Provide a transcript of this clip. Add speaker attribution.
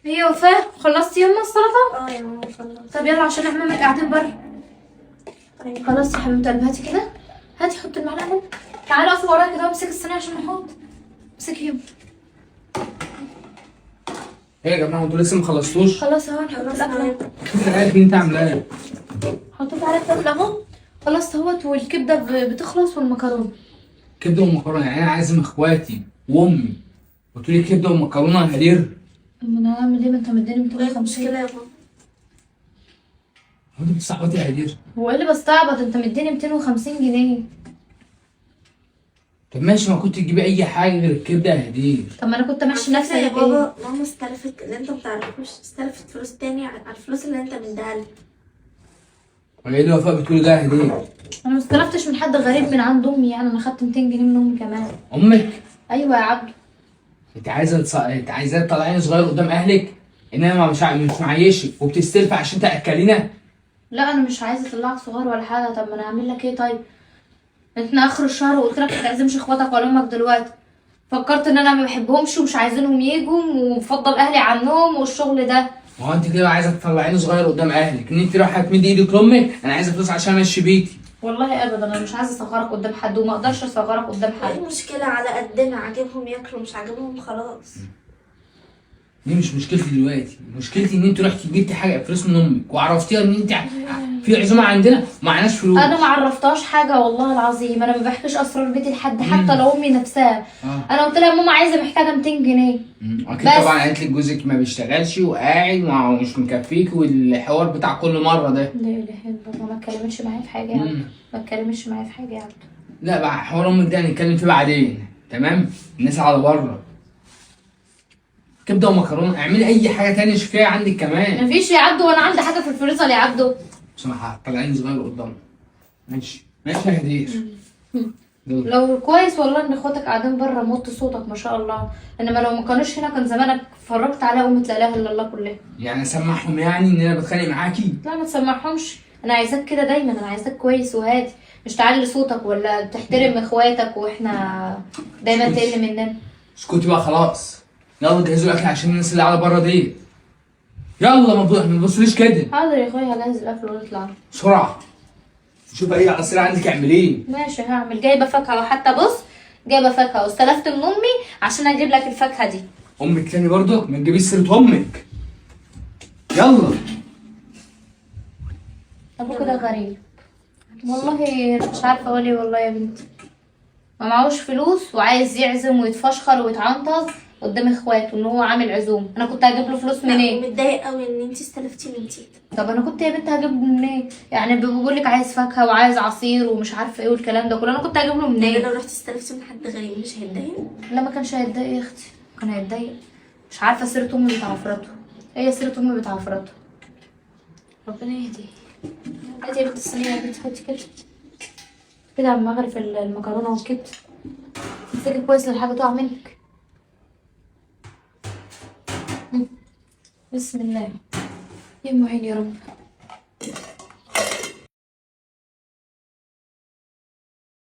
Speaker 1: ايه يا وفاء، خلصتي يما السلطه؟
Speaker 2: يا ماما خلصت.
Speaker 1: طب يلا عشان احنا قاعدين بره.
Speaker 2: طيب.
Speaker 1: خلاص يا حبيبه قلبي، هاتي كده، هاتي حطي المعلقه هنا. تعالي اقفي ورايا كده وامسكي الصينيه عشان نحط. امسكي يما.
Speaker 3: ايه يا جماعه انتوا لسه ما خلصتوش؟
Speaker 1: خلاص اهو نحط
Speaker 2: خلاص
Speaker 1: الاكل.
Speaker 2: انا
Speaker 3: عارف انت عامله ايه؟
Speaker 1: حطيت على الطاوله اهو. خلاص اهوت، والكبده بتخلص والمكرونه.
Speaker 3: كبده ومكرونه؟ يعني انا عازم اخواتي وامي قلت لي كبده ومكرونه يا هدير؟
Speaker 1: طب انا هعمل ايه؟ ما انت مديني
Speaker 2: ايه
Speaker 1: 250.
Speaker 2: المشكلة يا ماما؟
Speaker 3: هو انت بتستعبطي يا هدير؟
Speaker 1: هو ايه اللي بستعبط؟ انت مديني 250 جنيه.
Speaker 3: طب ماشي، ما كنت تجيبي اي حاجه غير الكبده يا هدير.
Speaker 1: طب ما انا كنت ماشي نفسي
Speaker 2: يا
Speaker 1: اجيب ايه؟
Speaker 2: بابا ماما استلفت اللي انت متعرفوش، استلفت فلوس تاني على الفلوس اللي انت مديها لي.
Speaker 3: ولا ايه اللي وفاء بتقولي ده يا هدير؟
Speaker 1: انا ما استلفتش من حد غريب، من عند امي يعني. انا خدت 200 جنيه من امي كمان.
Speaker 3: امك؟
Speaker 1: ايوه يا عبدو.
Speaker 3: انت عايزه تطلعيني صغير قدام اهلك؟ ان انا مش معيشك وبتستلفي عشان تاكلينا؟
Speaker 1: لا انا مش عايزه اطلعك صغير ولا حاجه. طب ما انا هعمل لك ايه طيب؟ احنا اخر الشهر وقلت لك ما تعزمش اخواتك ولا امك دلوقتي. فكرت ان انا ما بحبهمش ومش عايزينهم يجوا ومفضل اهلي عنهم والشغل ده.
Speaker 3: ما هو انت كده عايزه تطلعيني صغير قدام اهلك ان انت رايحه تمدي ايدك لامك؟ انا عايزه فلوس عشان امشي بيتي.
Speaker 1: والله ابدا انا مش عايزه اصغرك قدام حد، وما اقدرش اصغرك قدام
Speaker 2: ايه
Speaker 1: حد.
Speaker 2: المشكلة؟ على قدنا، عاجبهم ياكلوا، مش عاجبهم خلاص.
Speaker 3: دي مش مشكلتي دلوقتي، مشكلتي ان انت رحتي جبتي حاجه فلوس من امك وعرفتيها ان انت في عزومه عندنا ومعناش فلوس.
Speaker 1: انا ما عرفتهاش حاجه والله العظيم. انا ما بحكيش اسرار بيتي لحد، حتى لو امي نفسها. انا قلت لها يا ماما عايزه محتاجه 200 جنيه.
Speaker 3: اكيد
Speaker 1: بس.
Speaker 3: طبعا قالت لك جوزك ما بيشتغلش وقاعد ومش مكفيك والحوار بتاع كل مره ده.
Speaker 1: لا اله الا الله، ما اتكلمتش معايا في حاجه يا عبد. ما اتكلمتش معايا في حاجه يا عبد.
Speaker 3: لا بقى حوار امك ده هنتكلم فيه بعدين، تمام؟ الناس على بره. كبده ومكرونه، اعملي اي حاجه تانية شوفيها عندك كمان.
Speaker 1: مفيش يا عبدو، وانا عندي حاجه في الفريزر يا عبدو.
Speaker 3: سامحة طلعيني صغير قدامك. ماشي ماشي يا هدير.
Speaker 1: لو كويس والله ان اخواتك قاعدين بره موت صوتك ما شاء الله. انما لو ما كانوش هنا كان زمانك فرجت عليها امة لا اله الا الله كلها.
Speaker 3: يعني اسمعهم يعني ان انا بتخانق معاكي؟
Speaker 1: لا ما تسمعهمش. انا عايزاك كده دايما، انا عايزاك كويس وهادي، مش تعلي صوتك ولا تحترم اخواتك واحنا دايما تقل مننا.
Speaker 3: اسكتي بقى خلاص. يلا جهزوا الاكل عشان الناس اللي قاعده بره دي. يلا ما تبصليش كده.
Speaker 1: حاضر يا اخويا، هننزل الاكل ونطلع.
Speaker 3: بسرعه. شوف اي عصير عندك اعمليه.
Speaker 1: ماشي هعمل. جايبه فاكهه، وحتى بص جايبه فاكهه واستلفت من امي عشان اجيب لك الفاكهه دي.
Speaker 3: امك تاني برضه؟ ما تجيبيش سيره امك. يلا.
Speaker 1: ابو كده غريب والله. مش عارفه اقول ايه والله يا بنتي. ما معهوش فلوس وعايز يعزم ويتفشخر ويتعنطز قدام اخواته ان هو عامل عزوم. انا كنت هجيب له فلوس منين؟
Speaker 2: متضايق قوي ان انت استلفتي من تيتا.
Speaker 1: طب انا كنت يا بنت هجيب له منين؟ يعني بيقول لك عايز فاكهه وعايز عصير ومش عارفه ايه والكلام ده كله، انا كنت هجيب له
Speaker 2: يعني
Speaker 1: منين؟
Speaker 2: لو رحتي استلفتي من حد غريب مش هيتضايق؟
Speaker 1: لا ما كانش هيتضايق يا اختي، كان هيتضايق. مش عارفه سيره امي بتعفرته. هي سيره امي بتعفرته. ربنا يهديه. هاتي يا بنت الصينيه يا بنت، حطي كده كده على المغرب المكرونه والكبده. امسكي كويس للحاجه تقع منك. بسم الله. يا معين يا رب.